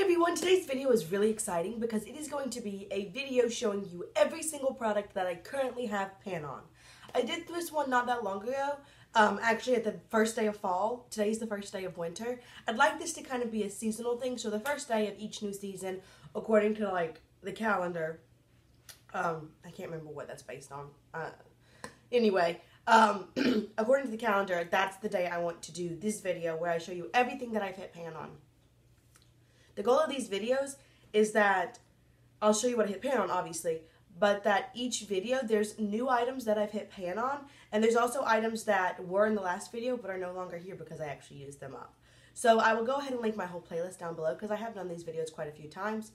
everyone, today's video is really exciting because it is going to be a video showing you every single product that I currently have pan on. I did this one not that long ago, actually at the first day of fall. Today's the first day of winter. I'd like this to kind of be a seasonal thing, so the first day of each new season, according to like the calendar, I can't remember what that's based on. Anyway, according to the calendar, that's the day I want to do this video where I show you everything that I've hit pan on. The goal of these videos is that I'll show you what I hit pan on, obviously, but that each video there's new items that I've hit pan on, and there's also items that were in the last video but are no longer here because I actually used them up. So I will go ahead and link my whole playlist down below because I have done these videos quite a few times,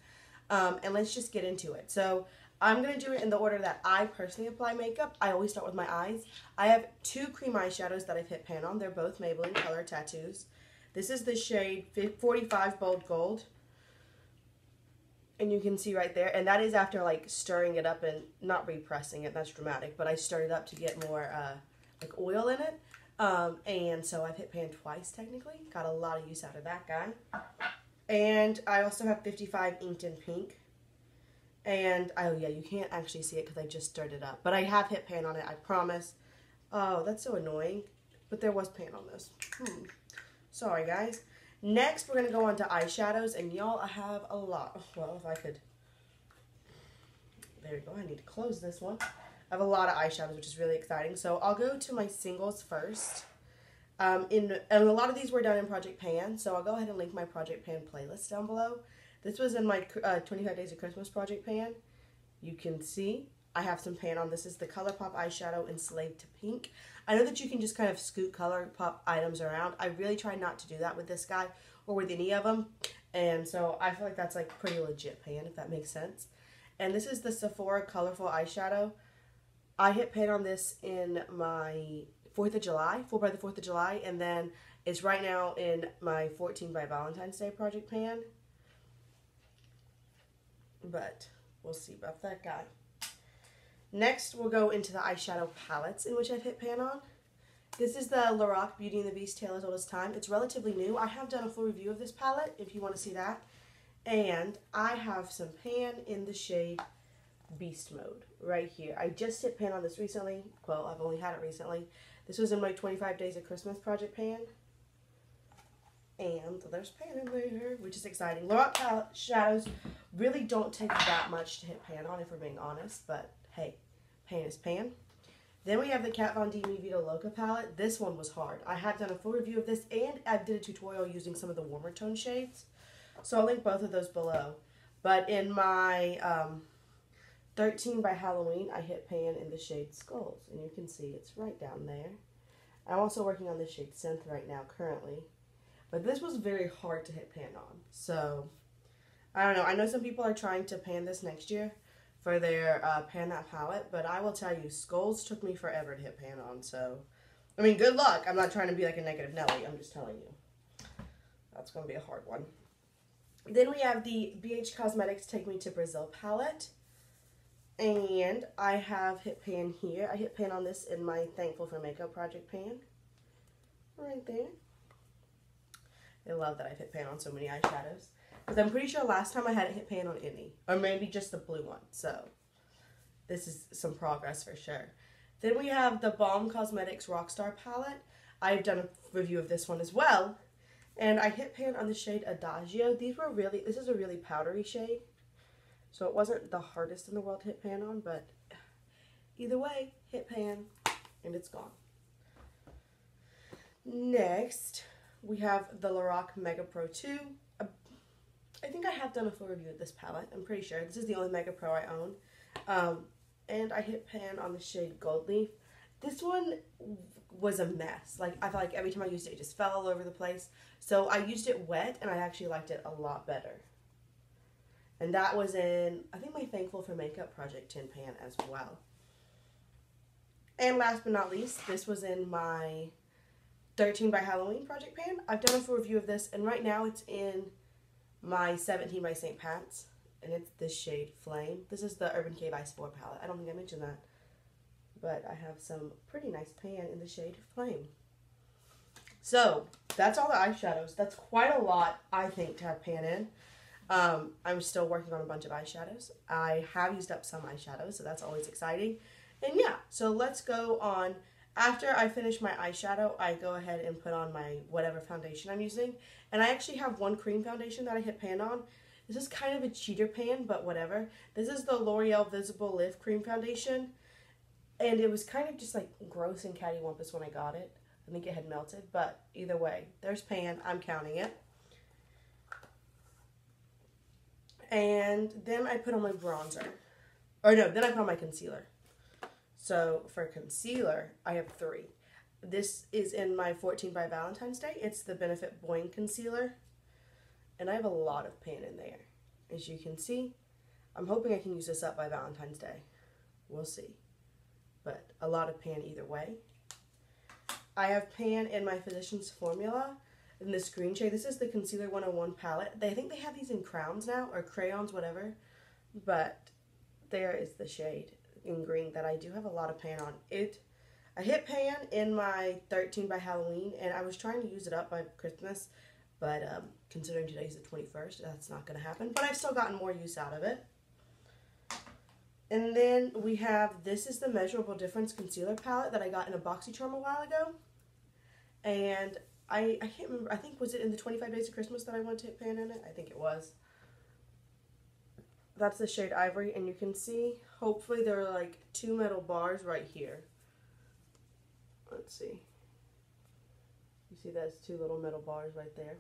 and let's just get into it. So I'm going to do it in the order that I personally apply makeup. I always start with my eyes. I have two cream eyeshadows that I've hit pan on. They're both Maybelline Color Tattoos. This is the shade 45 Bold Gold. And you can see right there. And that is after like stirring it up and not repressing it. That's dramatic. But I stirred it up to get more like oil in it. And so I've hit pan twice technically. Got a lot of use out of that guy. And I also have 55 Inked in Pink. And, oh yeah, you can't actually see it because I just stirred it up. But I have hit pan on it, I promise. Oh, that's so annoying. But there was pan on this. Sorry, guys. Next, we're going to go on to eyeshadows. And y'all, I have a lot. Well, if I could. There we go. I need to close this one. I have a lot of eyeshadows, which is really exciting. So I'll go to my singles first. And a lot of these were done in Project Pan. So I'll go ahead and link my Project Pan playlist down below. This was in my 25 Days of Christmas Project Pan. You can see I have some pan on. This is the Colourpop eyeshadow Enslaved to Pink. I know that you can just kind of scoot Colourpop items around. I really try not to do that with this guy or with any of them. And so I feel like that's like pretty legit pan, if that makes sense. And this is the Sephora Colorful eyeshadow. I hit pan on this in my 4th of July, 4 by the 4th of July. And then it's right now in my 14 by Valentine's Day Project Pan. But we'll see about that guy. Next, we'll go into the eyeshadow palettes in which I've hit pan on. This is the Lorac Beauty and the Beast Tale as Old as Time. It's relatively new. I have done a full review of this palette if you want to see that. And I have some pan in the shade Beast Mode right here. I just hit pan on this recently. Well, I've only had it recently. This was in my 25 Days of Christmas Project Pan. And there's pan in there, which is exciting. Lorac palette shadows really don't take that much to hit pan on, if we're being honest. But hey, pan is pan. Then we have the Kat Von D Vida Loca palette. This one was hard. I have done a full review of this, and I did a tutorial using some of the warmer tone shades. So I'll link both of those below. But in my 13 by Halloween, I hit pan in the shade Skulls. And you can see it's right down there. I'm also working on the shade Synth right now, currently. But this was very hard to hit pan on. So, I don't know. I know some people are trying to pan this next year for their pan that palette. But I will tell you, Skulls took me forever to hit pan on. So, I mean, good luck. I'm not trying to be like a negative Nelly. I'm just telling you. That's going to be a hard one. Then we have the BH Cosmetics Take Me to Brazil palette. And I have hit pan here. I hit pan on this in my Thankful for Makeup Project pan. Right there. I love that I've hit pan on so many eyeshadows. Because I'm pretty sure last time I hadn't hit pan on any. Or maybe just the blue one. So, this is some progress for sure. Then we have the Balm Cosmetics Rockstar palette. I've done a review of this one as well. And I hit pan on the shade Adagio. This is a really powdery shade. So it wasn't the hardest in the world to hit pan on. But either way, hit pan and it's gone. Next, we have the Lorac Mega Pro 2. I think I have done a full review of this palette. I'm pretty sure. This is the only Mega Pro I own. And I hit pan on the shade Gold Leaf. This one was a mess. Like, I felt like every time I used it, it just fell all over the place. So I used it wet, and I actually liked it a lot better. And that was in, I think, my Thankful for Makeup Project Tin Pan as well. And last but not least, this was in my 13 by Halloween Project Pan. I've done a full review of this, and right now it's in my 17 by St. Pat's, and it's this shade Flame. This is the Urban Cave Ice 4 palette. I don't think I mentioned that, but I have some pretty nice pan in the shade Flame. So, that's all the eyeshadows. That's quite a lot, I think, to have pan in. I'm still working on a bunch of eyeshadows. I have used up some eyeshadows, so that's always exciting. And yeah, so let's go on. After I finish my eyeshadow, I go ahead and put on my whatever foundation I'm using. And I actually have one cream foundation that I hit pan on. This is kind of a cheater pan, but whatever. This is the L'Oreal Visible Lift Cream Foundation. And it was kind of just like gross and cattywampus when I got it. I think it had melted, but either way, there's pan. I'm counting it. And then I put on my bronzer. Or no, then I put on my concealer. So for concealer, I have 3. This is in my 14 by Valentine's Day. It's the Benefit Boi-Ing concealer. And I have a lot of pan in there. As you can see, I'm hoping I can use this up by Valentine's Day. We'll see. But a lot of pan either way. I have pan in my Physicians Formula in this green shade. This is the Concealer 101 palette. I think they have these in crowns now, or crayons, whatever. But there is the shade in green that I do have a lot of pan on. I hit pan in my 13 by Halloween, and I was trying to use it up by Christmas, but considering today's the 21st, that's not going to happen. But I've still gotten more use out of it. And then we have, this is the Measurable Difference Concealer Palette that I got in a BoxyCharm a while ago. And I can't remember, I think, was it in the 25 Days of Christmas that I went to hit pan in it? I think it was. That's the shade Ivory, and you can see, hopefully there are like 2 metal bars right here. Let's see. You see those 2 little metal bars right there.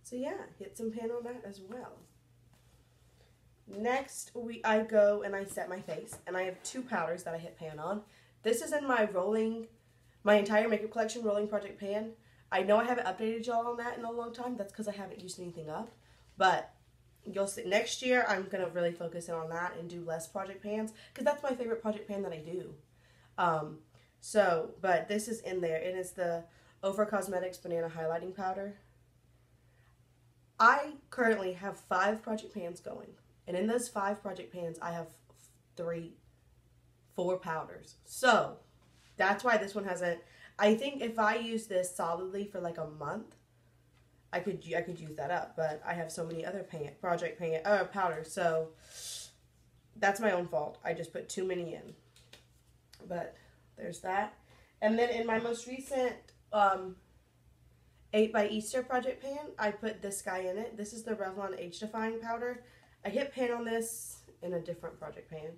So yeah, hit some pan on that as well. Next, I go and I set my face, and I have 2 powders that I hit pan on. This is in my entire makeup collection rolling project pan. I know I haven't updated y'all on that in a long time. That's because I haven't used anything up. But you'll see, next year I'm going to really focus in on that and do less project pans, because that's my favorite project pan that I do. But this is in there, and it's the OFRA Cosmetics Banana Highlighting Powder. I currently have 5 project pans going. And in those 5 project pans, I have 4 powders. So, that's why this one hasn't... I think if I use this solidly for like a month, I could use that up. But I have so many other powders. So, that's my own fault. I just put too many in. But, there's that. And then in my most recent 8 by Easter project pan, I put this guy in it. This is the Revlon Age Defying powder. I hit pan on this in a different project pan.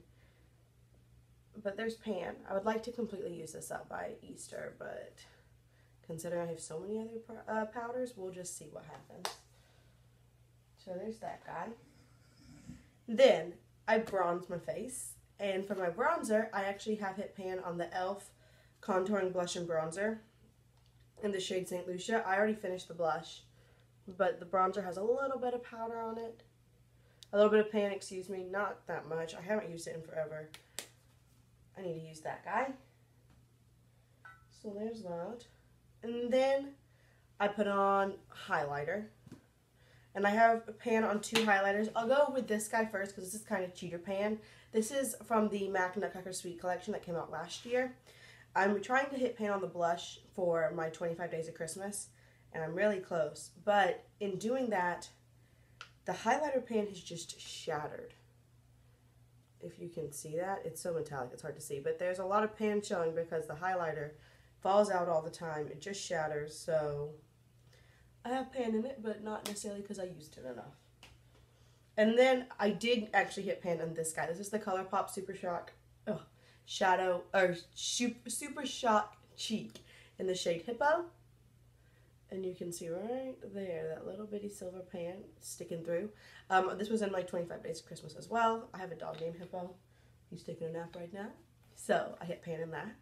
But there's pan. I would like to completely use this up by Easter, but considering I have so many other powders, we'll just see what happens. So there's that guy. Then I bronze my face. And for my bronzer, I actually have hit pan on the e.l.f. Contouring Blush and Bronzer in the shade St. Lucia. I already finished the blush, but the bronzer has a little bit of powder on it. A little bit of pan, excuse me, not that much. I haven't used it in forever. I need to use that guy. So there's that. And then I put on highlighter. And I have a pan on 2 highlighters. I'll go with this guy first because this is kind of cheater pan. This is from the MAC Nutcracker Sweet Collection that came out last year. I'm trying to hit pan on the blush for my 25 Days of Christmas. And I'm really close. But in doing that, the highlighter pan has just shattered. If you can see that, it's so metallic, it's hard to see. But there's a lot of pan showing because the highlighter falls out all the time. It just shatters, so I have pan in it, but not necessarily because I used it enough. And then I did actually hit pan on this guy. This is the Colourpop Super Shock Super Shock Cheek in the shade Hippo. And you can see right there, that little bitty silver pan sticking through. This was in my 25 Days of Christmas as well. I have a dog named Hippo. He's taking a nap right now. So, I hit pan in that.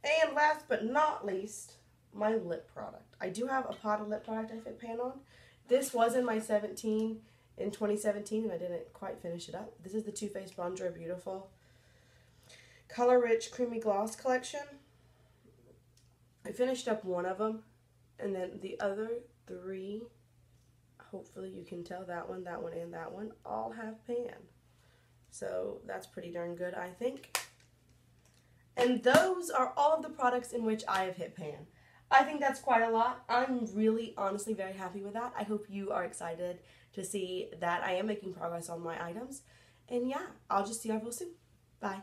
And last but not least, my lip product. I do have a pot of lip product I hit pan on. This was in my in 2017, and I didn't quite finish it up. This is the Too Faced Bonjour Beautiful Color Rich Creamy Gloss Collection. I finished up one of them. And then the other 3, hopefully you can tell, that one, and that one, all have pan. So that's pretty darn good, I think. And those are all of the products in which I have hit pan. I think that's quite a lot. I'm really, honestly very happy with that. I hope you are excited to see that I am making progress on my items. And yeah, I'll just see y'all real soon. Bye.